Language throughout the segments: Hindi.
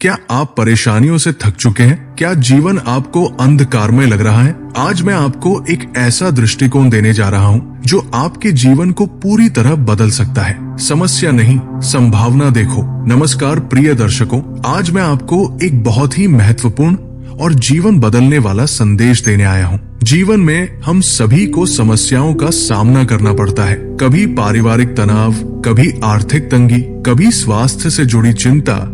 क्या आप परेशानियों से थक चुके हैं? क्या जीवन आपको अंधकारमय लग रहा है? आज मैं आपको एक ऐसा दृष्टिकोण देने जा रहा हूँ जो आपके जीवन को पूरी तरह बदल सकता है। समस्या नहीं, संभावना देखो। नमस्कार प्रिय दर्शकों, आज मैं आपको एक बहुत ही महत्वपूर्ण और जीवन बदलने वाला संदेश देने आया हूँ। जीवन में हम सभी को समस्याओं का सामना करना पड़ता है। कभी पारिवारिक तनाव, कभी आर्थिक तंगी, कभी स्वास्थ्य से जुड़ी चिंता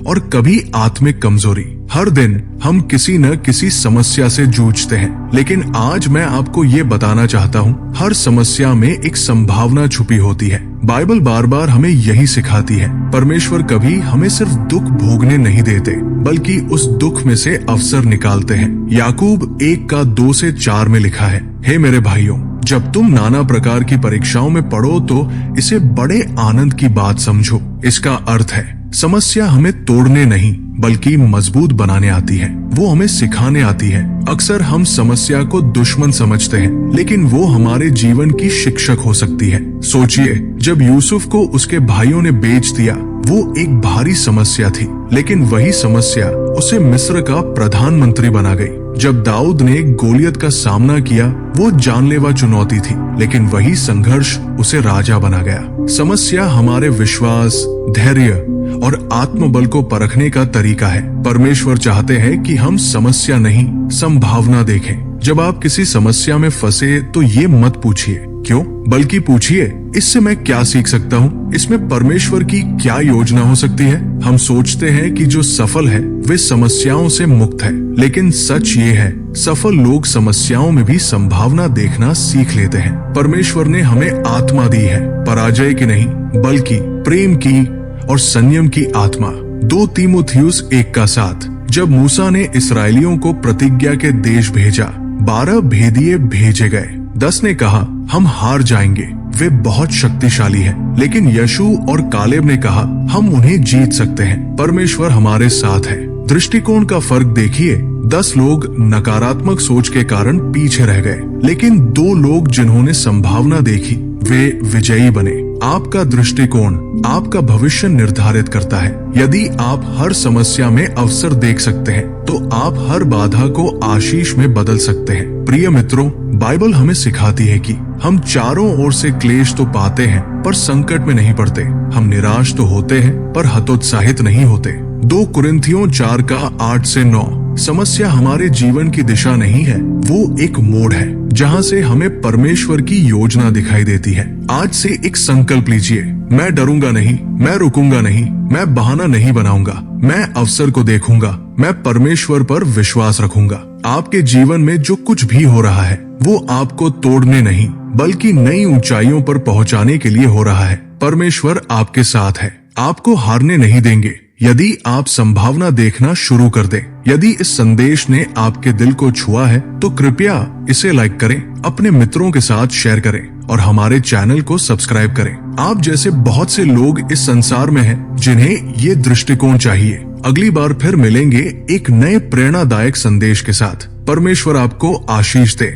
और कभी आत्मिक कमजोरी। हर दिन हम किसी न किसी समस्या से जूझते हैं, लेकिन आज मैं आपको ये बताना चाहता हूँ, हर समस्या में एक संभावना छुपी होती है। बाइबल बार बार हमें यही सिखाती है। परमेश्वर कभी हमें सिर्फ दुख भोगने नहीं देते, बल्कि उस दुख में से अवसर निकालते हैं। याकूब 1:2-4 में लिखा है, हे मेरे भाइयों, जब तुम नाना प्रकार की परीक्षाओं में पड़ो तो इसे बड़े आनंद की बात समझो। इसका अर्थ है, समस्या हमें तोड़ने नहीं बल्कि मजबूत बनाने आती है। वो हमें सिखाने आती है। अक्सर हम समस्या को दुश्मन समझते हैं, लेकिन वो हमारे जीवन की शिक्षक हो सकती है। सोचिए, जब यूसुफ को उसके भाइयों ने बेच दिया, वो एक भारी समस्या थी, लेकिन वही समस्या उसे मिस्र का प्रधानमंत्री बना गई। जब दाऊद ने गोलियत का सामना किया, वो जानलेवा चुनौती थी, लेकिन वही संघर्ष उसे राजा बना गया। समस्या हमारे विश्वास, धैर्य और आत्मबल को परखने का तरीका है। परमेश्वर चाहते हैं कि हम समस्या नहीं, संभावना देखें। जब आप किसी समस्या में फंसे तो ये मत पूछिए क्यों, बल्कि पूछिए, इससे मैं क्या सीख सकता हूँ? इसमें परमेश्वर की क्या योजना हो सकती है? हम सोचते हैं कि जो सफल है वे समस्याओं से मुक्त है, लेकिन सच ये है, सफल लोग समस्याओं में भी संभावना देखना सीख लेते हैं। परमेश्वर ने हमें आत्मा दी है, पराजय की नहीं, बल्कि प्रेम की और संयम की आत्मा। 2 तीमुथियुस 1:7। जब मूसा ने इस्राएलियों को प्रतिज्ञा के देश भेजा, 12 भेदिए भेजे गए। 10 ने कहा, हम हार जाएंगे, वे बहुत शक्तिशाली हैं। लेकिन यशु और कालेब ने कहा, हम उन्हें जीत सकते हैं, परमेश्वर हमारे साथ है। दृष्टिकोण का फर्क देखिए। 10 लोग नकारात्मक सोच के कारण पीछे रह गए, लेकिन 2 लोग जिन्होंने संभावना देखी, वे विजयी बने। आपका दृष्टिकोण आपका भविष्य निर्धारित करता है। यदि आप हर समस्या में अवसर देख सकते हैं, तो आप हर बाधा को आशीष में बदल सकते हैं। प्रिय मित्रों, बाइबल हमें सिखाती है कि हम चारों ओर से क्लेश तो पाते हैं, पर संकट में नहीं पड़ते। हम निराश तो होते हैं, पर हतोत्साहित नहीं होते। 2 कुरिन्थियों 4:8-9। समस्या हमारे जीवन की दिशा नहीं है, वो एक मोड़ है जहाँ से हमें परमेश्वर की योजना दिखाई देती है। आज से एक संकल्प लीजिए, मैं डरूंगा नहीं, मैं रुकूंगा नहीं, मैं बहाना नहीं बनाऊंगा, मैं अवसर को देखूंगा, मैं परमेश्वर पर विश्वास रखूंगा। आपके जीवन में जो कुछ भी हो रहा है, वो आपको तोड़ने नहीं, बल्कि नई ऊंचाइयों पर पहुंचाने के लिए हो रहा है। परमेश्वर आपके साथ है, आपको हारने नहीं देंगे यदि आप संभावना देखना शुरू कर दें। यदि इस संदेश ने आपके दिल को छुआ है, तो कृपया इसे लाइक करें, अपने मित्रों के साथ शेयर करें और हमारे चैनल को सब्सक्राइब करें। आप जैसे बहुत से लोग इस संसार में हैं जिन्हें ये दृष्टिकोण चाहिए। अगली बार फिर मिलेंगे एक नए प्रेरणादायक संदेश के साथ। परमेश्वर आपको आशीष दे।